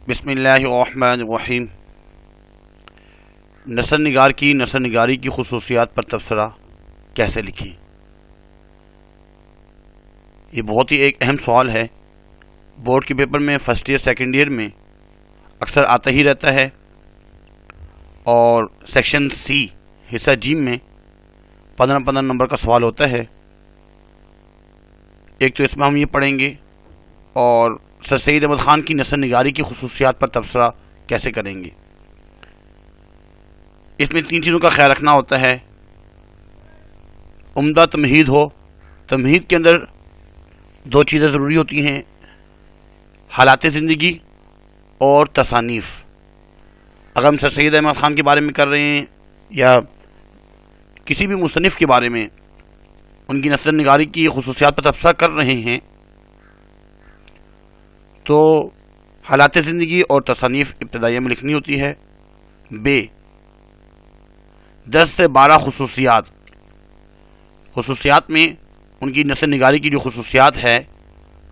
بسم اللہ الرحمن الرحیم۔ نثر نگار کی نثر نگاری کی خصوصیات پر تبصرہ کیسے لکھیں؟ یہ بہت ہی ایک اہم سوال ہے۔ بورڈ کے پیپر میں فرسٹ ایئر سیکنڈ ایئر میں اکثر آتا ہی رہتا ہے، اور سیکشن سی حصہ جیم میں 15 نمبر کا سوال ہوتا ہے۔ ایک تو اس میں ہم یہ پڑھیں گے، اور سر سید احمد خان کی نثر نگاری کی خصوصیات پر تبصرہ کیسے کریں گے۔ اس میں 3 چیزوں کا خیال رکھنا ہوتا ہے۔ عمدہ تمہید ہو، تمہید کے اندر 2 چیزیں ضروری ہوتی ہیں، حالات زندگی اور تصانیف۔ اگر ہم سر سید احمد خان کے بارے میں کر رہے ہیں یا کسی بھی مصنف کے بارے میں ان کی نثر نگاری کی خصوصیات پر تبصرہ کر رہے ہیں، تو حالات زندگی اور تصانیف ابتدائیہ میں لکھنی ہوتی ہے۔ 10 سے 12 خصوصیات میں ان کی نثر نگاری کی جو خصوصیات ہے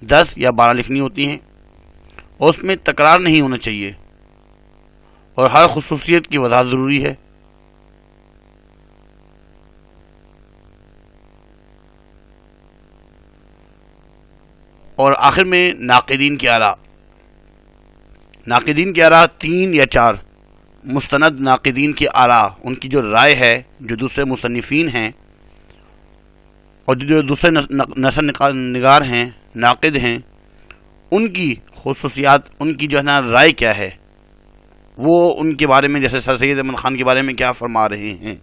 10 یا 12 لکھنی ہوتی ہیں، اور اس میں تکرار نہیں ہونا چاہیے، اور ہر خصوصیت کی وضاحت ضروری ہے۔ اور آخر میں ناقدین کی آراء۔ ناقدین کی آراء 3 یا 4 مستند ناقدین کی آراء، ان کی جو رائے ہے، جو دوسرے مصنفین ہیں اور جو دوسرے نثر نگار ہیں، ناقد ہیں، ان کی خصوصیات، ان کی جو ہے نا رائے کیا ہے، وہ ان کے بارے میں، جیسے سر سید احمد خان کے بارے میں کیا فرما رہے ہیں۔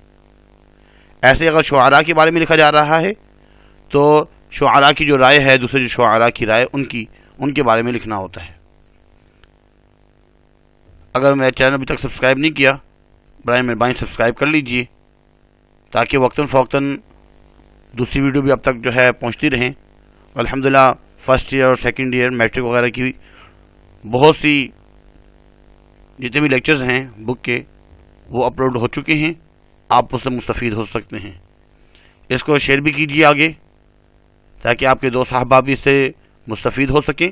ایسے اگر شعراء کے بارے میں لکھا جا رہا ہے تو شعراء کی جو رائے ہے، دوسرے جو شعراء کی رائے، ان کے بارے میں لکھنا ہوتا ہے۔ اگر میرے چینل ابھی تک سبسکرائب نہیں کیا، برائے مہربانی سبسکرائب کر لیجئے، تاکہ وقتاً فوقتاً دوسری ویڈیو بھی اب تک جو ہے پہنچتی رہیں۔ الحمدللہ فرسٹ ایئر اور سیکنڈ ایئر میٹرک وغیرہ کی بہت سی جتنے بھی لیکچرز ہیں بک کے، وہ اپلوڈ ہو چکے ہیں، آپ اس سے مستفید ہو سکتے ہیں۔ اس کو شیئر بھی کیجیے آگے، تاکہ آپ کے دوست صاحبہ بھی اس سے مستفید ہو سکیں،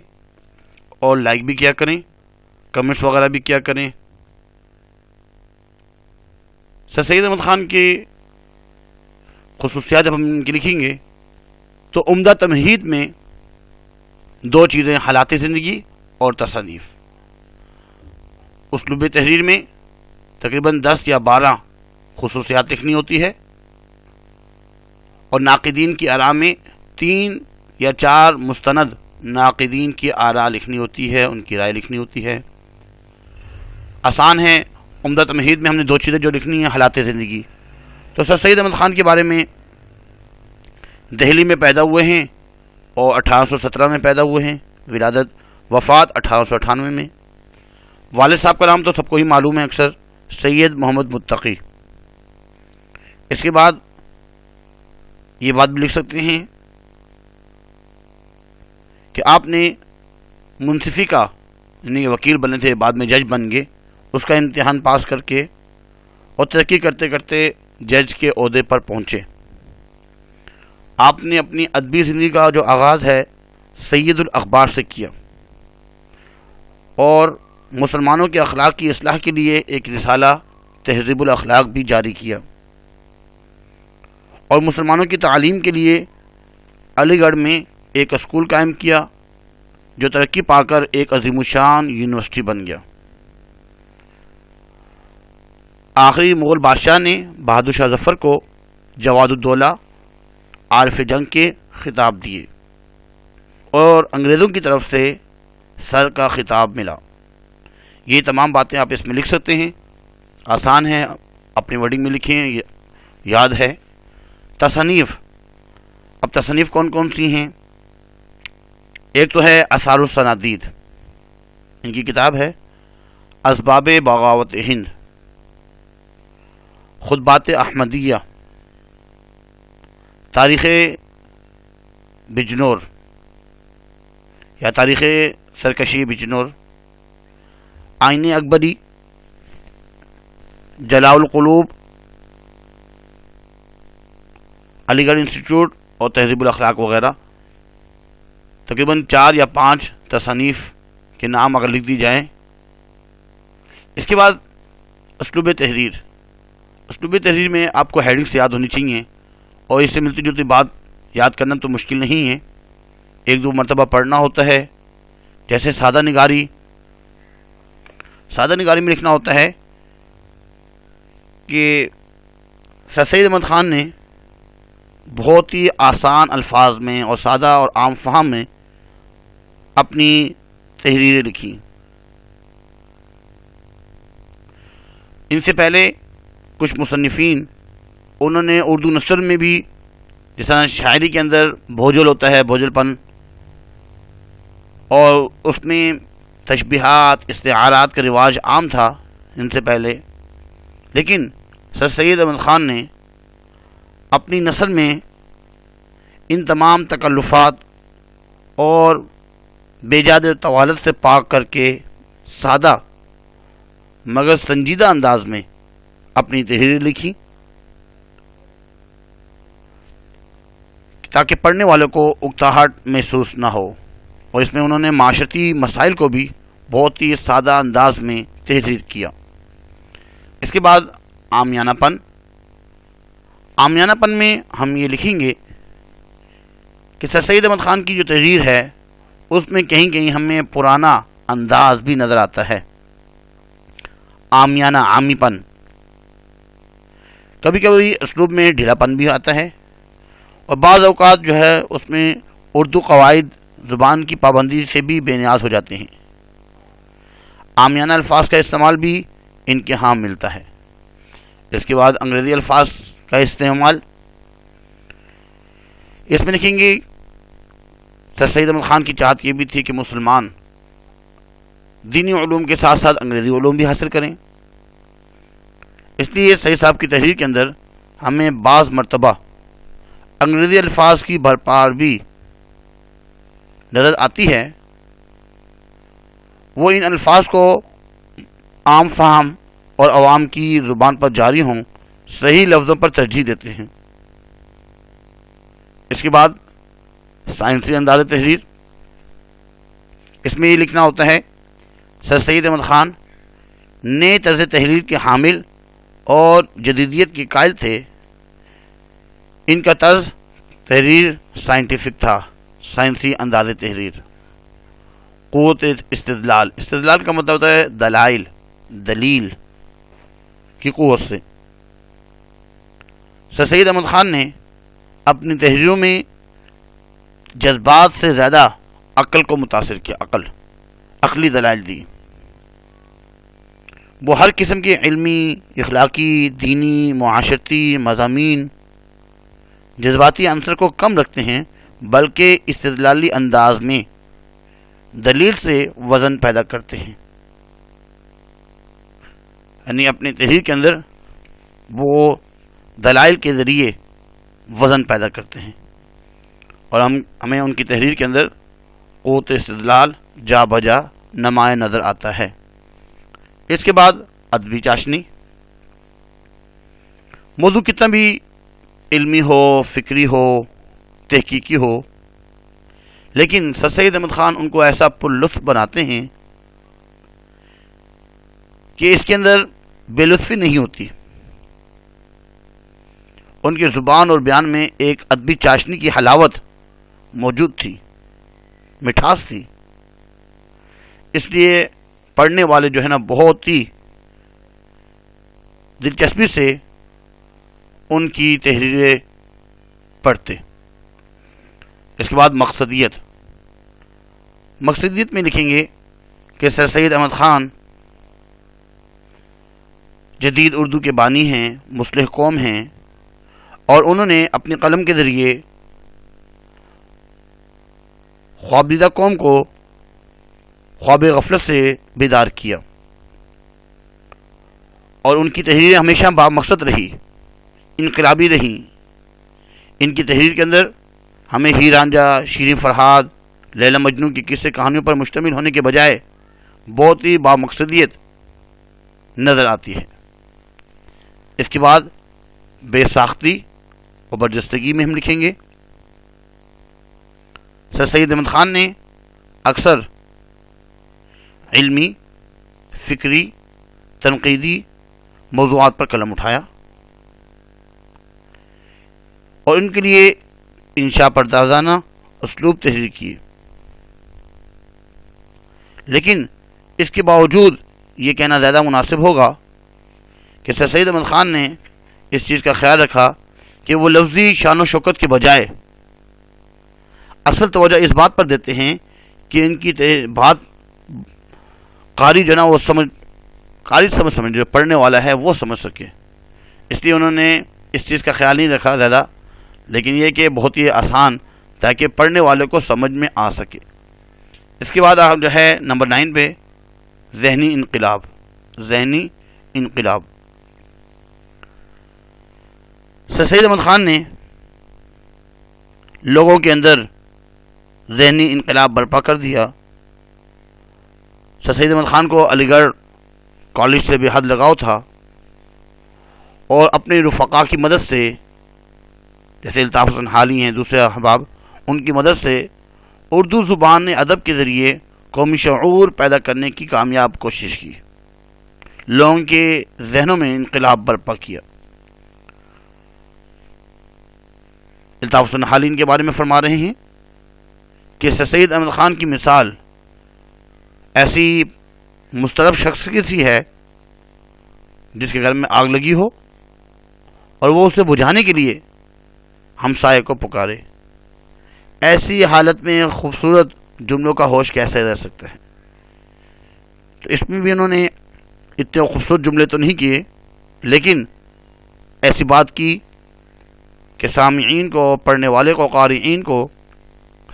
اور لائک بھی کیا کریں، کمنٹس وغیرہ بھی کیا کریں۔ سر سید احمد خان کی خصوصیات جب ہم ان کی لکھیں گے تو عمدہ تمہید میں 2 چیزیں، حالات زندگی اور تصانیف۔ اسلوب تحریر میں تقریباً 10 یا 12 خصوصیات لکھنی ہوتی ہے، اور ناقدین کی آراء میں 3 یا 4 مستند ناقدین کی آراء لکھنی ہوتی ہے، ان کی رائے لکھنی ہوتی ہے۔ آسان ہے۔ عمدہ تمہید میں ہم نے 2 چیزیں جو لکھنی ہیں، حالات زندگی۔ تو سر سید احمد خان کے بارے میں دہلی میں پیدا ہوئے ہیں، اور 1817 میں پیدا ہوئے ہیں، ولادت وفات 1898 میں۔ والد صاحب کا نام تو سب کو ہی معلوم ہے اکثر، سید محمد متقی۔ اس کے بعد یہ بات بھی لکھ سکتے ہیں کہ آپ نے منصفی کا، یعنی وکیل بنے تھے، بعد میں جج بن گئے، اس کا امتحان پاس کر کے اور ترقی کرتے کرتے جج کے عہدے پر پہنچے۔ آپ نے اپنی ادبی زندگی کا جو آغاز ہے سید الاخبار سے کیا، اور مسلمانوں کے اخلاق کی اصلاح کے لیے ایک رسالہ تہذیب الاخلاق بھی جاری کیا، اور مسلمانوں کی تعلیم کے لیے علی گڑھ میں ایک اسکول قائم کیا، جو ترقی پا کر ایک عظیم الشان یونیورسٹی بن گیا۔ آخری مغل بادشاہ نے بہادر شاہ ظفر کو جواد الدولہ، عارف جنگ کے خطاب دیے، اور انگریزوں کی طرف سے سر کا خطاب ملا۔ یہ تمام باتیں آپ اس میں لکھ سکتے ہیں، آسان ہے، اپنی ورڈنگ میں لکھیں، یاد ہے۔ تصنیف۔ اب تصنیف کون کون سی ہیں؟ ایک تو ہے اثار الصنادید، ان کی کتاب ہے اسباب بغاوت ہند، خطبات احمدیہ، تاریخ بجنور یا تاریخ سرکشی بجنور، آئین اکبری، جلاء القلوب، علی گڑھ انسٹیٹیوٹ اور تہذیب الاخلاق وغیرہ۔ تقریباً 4 یا 5 تصانیف کے نام اگر لکھ دی جائیں اس کے بعد اسلوب تحریر. اسلوب تحریر میں آپ کو ہیڈنگس یاد ہونی چاہیے، اور اس سے ملتی جلتی بات یاد کرنا تو مشکل نہیں ہے، ایک دو مرتبہ پڑھنا ہوتا ہے. جیسے سادہ نگاری. سادہ نگاری میں لکھنا ہوتا ہے کہ سر سید احمد خان نے بہت ہی آسان الفاظ میں اور سادہ اور عام فہم میں اپنی تحریریں لکھی. ان سے پہلے کچھ مصنفین انہوں نے اردو نثر میں بھی، جس طرح شاعری کے اندر بھوجل ہوتا ہے، بھوجل پن، اور اس میں تشبیہات استعارات کا رواج عام تھا ان سے پہلے، لیکن سر سید احمد خان نے اپنی نثر میں ان تمام تکلفات اور بے جاد طوالت سے پاک کر کے سادہ مگر سنجیدہ انداز میں اپنی تحریر لکھی، تاکہ پڑھنے والوں کو اکتاہٹ محسوس نہ ہو. اور اس میں انہوں نے معاشرتی مسائل کو بھی بہت ہی سادہ انداز میں تحریر کیا. اس کے بعد عامیانہ پن. عامیانہ پن میں ہم یہ لکھیں گے کہ سر سید احمد خان کی جو تحریر ہے اس میں کہیں کہیں ہمیں پرانا انداز بھی نظر آتا ہے. عامیانہ، عامی پن. کبھی کبھی اسلوب میں ڈھیلا پن بھی آتا ہے، اور بعض اوقات جو ہے اس میں اردو قواعد زبان کی پابندی سے بھی بے نیاز ہو جاتے ہیں. عامیانہ الفاظ کا استعمال بھی ان کے ہاں ملتا ہے. اس کے بعد انگریزی الفاظ کا استعمال. اس میں لکھیں گے سر سید احمد خان کی چاہت یہ بھی تھی کہ مسلمان دینی علوم کے ساتھ ساتھ انگریزی علوم بھی حاصل کریں. اس لیے سید صاحب کی تحریر کے اندر ہمیں بعض مرتبہ انگریزی الفاظ کی بھرپار بھی نظر آتی ہے. وہ ان الفاظ کو عام فہم اور عوام کی زبان پر جاری ہوں صحیح لفظوں پر ترجیح دیتے ہیں. اس کے بعد سائنسی انداز تحریر. اس میں یہ لکھنا ہوتا ہے سر سید احمد خان نئے طرز تحریر کے حامل اور جدیدیت کے قائل تھے. ان کا طرز تحریر سائنٹیفک تھا، سائنسی انداز تحریر. قوت استدلال. استدلال کا مطلب ہوتا ہے دلائل، دلیل کی قوت سے. سر سید احمد خان نے اپنی تحریروں میں جذبات سے زیادہ عقل کو متاثر کیا. عقلی دلائل دی. وہ ہر قسم کے علمی، اخلاقی، دینی، معاشرتی مضامین جذباتی عنصر کو کم رکھتے ہیں، بلکہ استدلالی انداز میں دلیل سے وزن پیدا کرتے ہیں. یعنی اپنی تحریر کے اندر وہ دلائل کے ذریعے وزن پیدا کرتے ہیں، اور ہمیں ان کی تحریر کے اندر قوت استدلال جا بجا نمایاں نظر آتا ہے. اس کے بعد ادبی چاشنی. موضوع کتنا بھی علمی ہو، فکری ہو، تحقیقی ہو، لیکن سر سید احمد خان ان کو ایسا پر لطف بناتے ہیں کہ اس کے اندر بے لطفی نہیں ہوتی. ان کی زبان اور بیان میں ایک ادبی چاشنی کی حلاوت موجود تھی، مٹھاس تھی. اس لیے پڑھنے والے جو ہے نا بہت ہی دلچسپی سے ان کی تحریریں پڑھتے. اس کے بعد مقصدیت. مقصدیت میں لکھیں گے کہ سر سید احمد خان جدید اردو کے بانی ہیں، مصلح قوم ہیں، اور انہوں نے اپنی قلم کے ذریعے خوابدیدہ قوم کو خواب غفلت سے بیدار کیا. اور ان کی تحریریں ہمیشہ با مقصد رہی، انقلابی رہیں. ان کی تحریر کے اندر ہمیں ہیر رانجھا، شیریں فرہاد، لیلا مجنوں کی قصے کہانیوں پر مشتمل ہونے کے بجائے بہت ہی با مقصدیت نظر آتی ہے. اس کے بعد بے ساختی اور برجستگی میں ہم لکھیں گے سر سید احمد خان نے اکثر علمی، فکری، تنقیدی موضوعات پر قلم اٹھایا اور ان کے لیے انشاء پردازانہ اسلوب تحریر کیے، لیکن اس کے باوجود یہ کہنا زیادہ مناسب ہوگا کہ سر سید احمد خان نے اس چیز کا خیال رکھا کہ وہ لفظی شان و شوکت کے بجائے اصل توجہ اس بات پر دیتے ہیں کہ ان کی بات قاری جو نا وہ قاری سمجھ جو پڑھنے والا ہے وہ سمجھ سکے، اس لیے انہوں نے اس چیز کا خیال نہیں رکھا زیادہ، لیکن یہ کہ بہت ہی آسان تاکہ پڑھنے والے کو سمجھ میں آ سکے۔ اس کے بعد آپ جو ہے نمبر 9 پہ ذہنی انقلاب۔ ذہنی انقلاب، سر سید احمد خان نے لوگوں کے اندر ذہنی انقلاب برپا کر دیا۔ سر سید احمد خان کو علی گڑھ کالج سے بے حد لگاؤ تھا اور اپنے رفقا کی مدد سے، جیسے الطاف حسن حالی ہیں دوسرے احباب، ان کی مدد سے اردو زبان نے ادب کے ذریعے قومی شعور پیدا کرنے کی کامیاب کوشش کی، لوگوں کے ذہنوں میں انقلاب برپا کیا۔ الطاف حسن حالی ان کے بارے میں فرما رہے ہیں کہ سر سید احمد خان کی مثال ایسی مسترب شخص کی سی ہے جس کے گھر میں آگ لگی ہو اور وہ اسے بجھانے کے لیے ہمسائے کو پکارے۔ ایسی حالت میں خوبصورت جملوں کا ہوش کیسے رہ سکتا ہے؟ تو اس میں بھی انہوں نے اتنے خوبصورت جملے تو نہیں کیے، لیکن ایسی بات کی کہ سامعین کو، پڑھنے والے کو، قارئین کو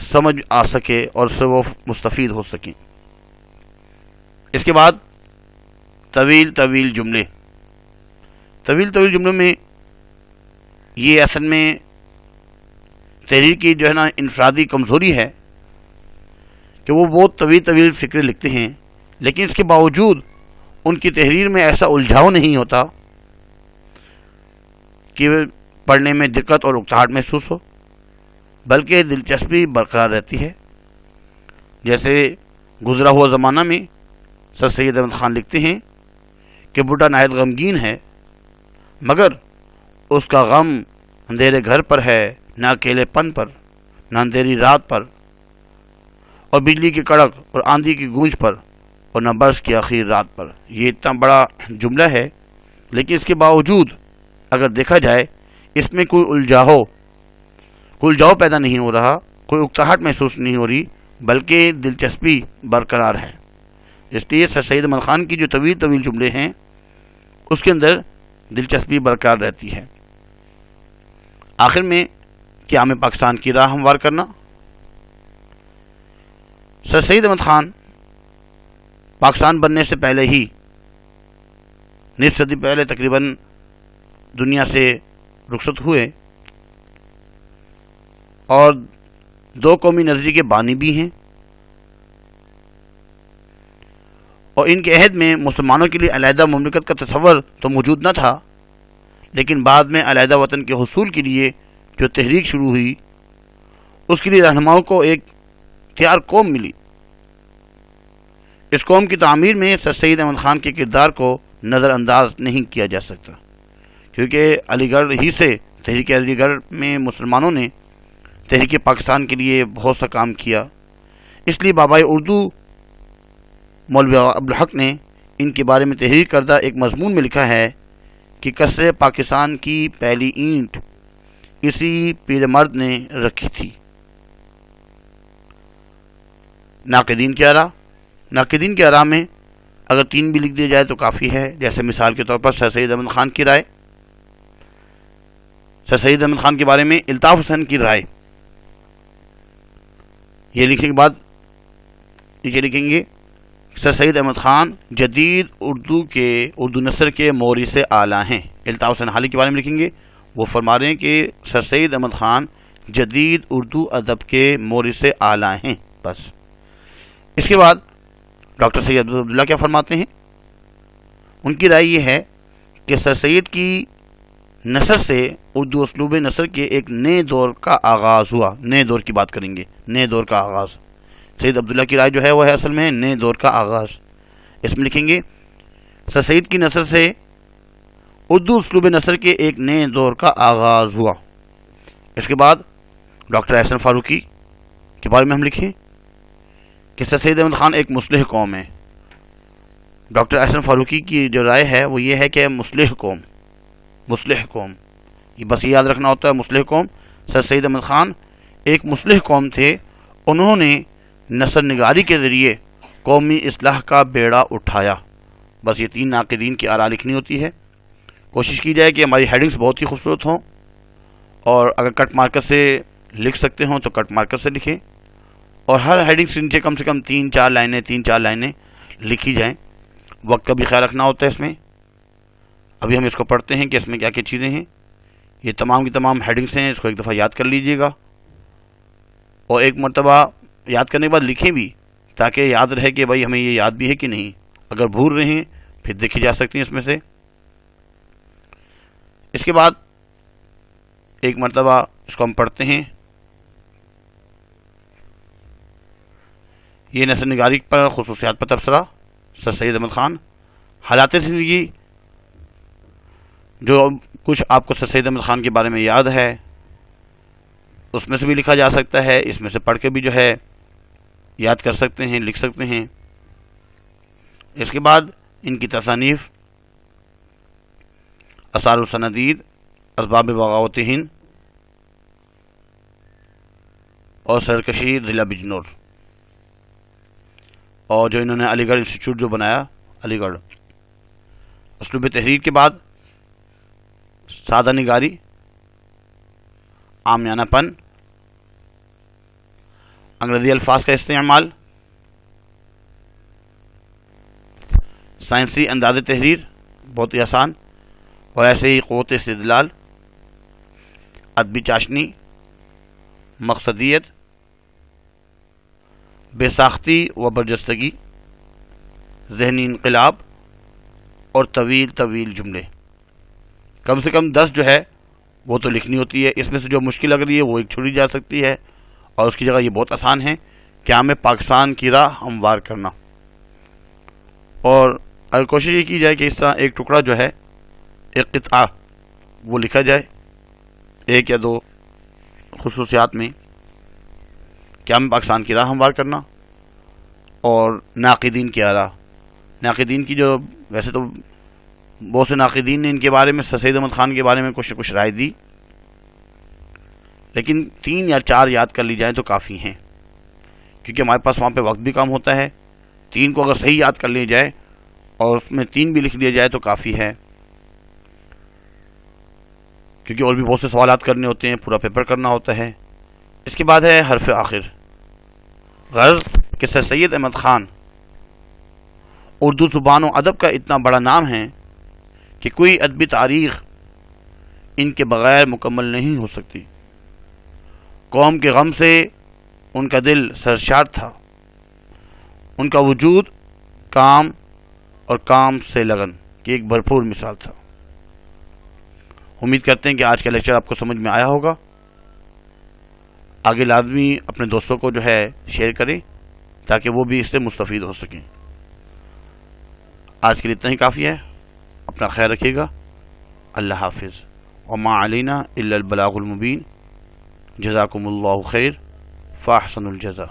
سمجھ آ سکے اور اس سے وہ مستفید ہو سکیں۔ اس کے بعد طویل طویل جملے۔ طویل طویل جملوں میں یہ اصل میں تحریر کی جو ہے نا انفرادی کمزوری ہے کہ وہ بہت طویل طویل فکریں لکھتے ہیں، لیکن اس کے باوجود ان کی تحریر میں ایسا الجھاؤ نہیں ہوتا کہ پڑھنے میں دقت اور اکتاہٹ محسوس ہو، بلکہ دلچسپی برقرار رہتی ہے۔ جیسے گزرا ہوا زمانہ میں سر سید احمد خان لکھتے ہیں کہ بڈھا نہایت غمگین ہے، مگر اس کا غم اندھیرے گھر پر ہے، نہ اکیلے پن پر، نہ اندھیری رات پر، اور بجلی کی کڑک اور آندھی کی گونج پر، اور نہ برس کی آخر رات پر۔ یہ اتنا بڑا جملہ ہے، لیکن اس کے باوجود اگر دیکھا جائے اس میں کوئی الجھاؤ پیدا نہیں ہو رہا، کوئی اکتاہٹ محسوس نہیں ہو رہی، بلکہ دلچسپی برقرار ہے۔ اس لیے سر سید احمد خان کی جو طویل طویل جملے ہیں اس کے اندر دلچسپی برقرار رہتی ہے۔ آخر میں قیام پاکستان کی راہ ہموار کرنا۔ سر سید احمد خان پاکستان بننے سے پہلے ہی نصف صدی پہلے تقریباً دنیا سے رخصت ہوئے اور دو قومی نظریے کے بانی بھی ہیں، اور ان کے عہد میں مسلمانوں کے لیے علیحدہ مملکت کا تصور تو موجود نہ تھا، لیکن بعد میں علیحدہ وطن کے حصول کے لیے جو تحریک شروع ہوئی اس کے لیے رہنماؤں کو ایک تیار قوم ملی۔ اس قوم کی تعمیر میں سر سید احمد خان کے کردار کو نظر انداز نہیں کیا جا سکتا، کیونکہ علی گڑھ ہی سے تحریک علی گڑھ میں مسلمانوں نے تحریک پاکستان کے لیے بہت سا کام کیا۔ اس لیے بابائے اردو مولوی عبدالحق نے ان کے بارے میں تحریر کردہ ایک مضمون میں لکھا ہے کہ کسر پاکستان کی پہلی اینٹ اسی پیر مرد نے رکھی تھی۔ ناقدین کی آراء میں اگر 3 بھی لکھ دیا جائے تو کافی ہے، جیسے مثال کے طور پر سر سید احمد خان کی رائے، سر سید احمد خان کے بارے میں الطاف حسن کی رائے، یہ لکھنے کے بعد نیچے لکھیں گے سر سید احمد خان جدید اردو نثر کے مورث اعلیٰ ہیں۔ الطاف حسن حالی کے بارے میں لکھیں گے، وہ فرما رہے ہیں کہ سر سید احمد خان جدید اردو ادب کے مورث اعلیٰ ہیں۔ بس اس کے بعد ڈاکٹر سید عبداللہ کیا فرماتے ہیں؟ ان کی رائے یہ ہے کہ سر سید کی نثر سے اردو اسلوب نثر کے ایک نئے دور کا آغاز ہوا۔ نئے دور کی بات کریں گے، نئے دور کا آغاز۔ سید عبداللہ کی رائے جو ہے وہ ہے اصل میں نئے دور کا آغاز۔ اس میں لکھیں گے سر سید کی نثر سے اردو اسلوب نثر کے ایک نئے دور کا آغاز ہوا۔ اس کے بعد ڈاکٹر احسن فاروقی کے بارے میں ہم لکھیں کہ سر سید احمد خان ایک مصلح قوم ہے۔ ڈاکٹر احسن فاروقی کی جو رائے ہے وہ یہ ہے کہ مصلح قوم، یہ بس یاد رکھنا ہوتا ہے، مصلح قوم۔ سر سید احمد خان ایک مصلح قوم تھے، انہوں نے نثر نگاری کے ذریعے قومی اصلاح کا بیڑا اٹھایا۔ بس یہ 3 ناقدین کی آراء لکھنی ہوتی ہے۔ کوشش کی جائے کہ ہماری ہیڈنگز بہت ہی خوبصورت ہوں، اور اگر کٹ مارکر سے لکھ سکتے ہوں تو کٹ مارکر سے لکھیں، اور ہر ہیڈنگ سے نیچے کم سے کم 3-4 لائنیں لکھی جائیں۔ وقت کا بھی خیال رکھنا ہوتا ہے اس میں۔ ابھی ہم اس کو پڑھتے ہیں کہ اس میں کیا کیا چیزیں ہیں۔ یہ تمام کی تمام ہیڈنگز ہیں، اس کو ایک دفعہ یاد کر لیجئے گا، اور ایک مرتبہ یاد کرنے کے بعد لکھیں بھی، تاکہ یاد رہے کہ بھائی ہمیں یہ یاد بھی ہے کہ نہیں۔ اگر بھول رہے ہیں پھر دیکھی جا سکتی ہیں اس میں سے۔ اس کے بعد ایک مرتبہ اس کو ہم پڑھتے ہیں۔ یہ نثر نگاری پر خصوصیات پر تبصرہ، سر سید احمد خان، حالات زندگی، جو کچھ آپ کو سر سید احمد خان کے بارے میں یاد ہے اس میں سے بھی لکھا جا سکتا ہے، اس میں سے پڑھ کے بھی جو ہے یاد کر سکتے ہیں، لکھ سکتے ہیں۔ اس کے بعد ان کی تصانیف، آثار السندید، اسباب بغاوت ہند اور سرکشی ضلع بجنور، اور جو انہوں نے علی گڑھ انسٹیٹیوٹ جو بنایا، علی گڑھ۔ اسلوب تحریر کے بعد سادہ نگاری، عامیانہ پن، انگریزی الفاظ کا استعمال، سائنسی انداز تحریر بہت ہی آسان، اور ایسے ہی قوت استدلال، ادبی چاشنی، مقصدیت، بے ساختی و برجستگی، ذہنی انقلاب، اور طویل جملے۔ کم سے کم 10 جو ہے وہ تو لکھنی ہوتی ہے۔ اس میں سے جو مشکل لگ رہی ہے وہ ایک چھوڑی جا سکتی ہے، اور اس کی جگہ یہ بہت آسان ہے کہ ہمیں پاکستان کی راہ ہموار کرنا۔ اور اگر کوشش یہ کی جائے کہ اس طرح ایک ٹکڑا جو ہے، ایک قطعہ وہ لکھا جائے 1 یا 2 خصوصیات میں، کہ ہمیں پاکستان کی راہ ہموار کرنا، اور ناقدین کی آراء۔ ناقدین کی جو ویسے تو بہت سے ناقدین نے ان کے بارے میں، سر سید احمد خان کے بارے میں کچھ رائے دی، لیکن 3 یا 4 یاد کر لی جائیں تو کافی ہیں، کیونکہ ہمارے پاس وہاں پہ وقت بھی کم ہوتا ہے۔ 3 کو اگر صحیح یاد کر لی جائے اور اس میں 3 بھی لکھ لیا جائے تو کافی ہے، کیونکہ اور بھی بہت سے سوالات کرنے ہوتے ہیں، پورا پیپر کرنا ہوتا ہے۔ اس کے بعد ہے حرف آخر۔ غرض کہ سر سید احمد خان اردو زبان و ادب کا اتنا بڑا نام ہے کہ کوئی ادبی تاریخ ان کے بغیر مکمل نہیں ہو سکتی۔ قوم کے غم سے ان کا دل سرشار تھا، ان کا وجود کام اور کام سے لگن کی ایک بھرپور مثال تھا۔ امید کرتے ہیں کہ آج کا لیکچر آپ کو سمجھ میں آیا ہوگا۔ آگے لازمی اپنے دوستوں کو جو ہے شیئر کریں تاکہ وہ بھی اس سے مستفید ہو سکیں۔ آج کے لیے اتنا ہی کافی ہے۔ اپنا خیال رکھیے گا۔ اللہ حافظ۔ وما علینا الا البلاغ المبین۔ جزاکم اللہ خیر، فاحسن الجزا۔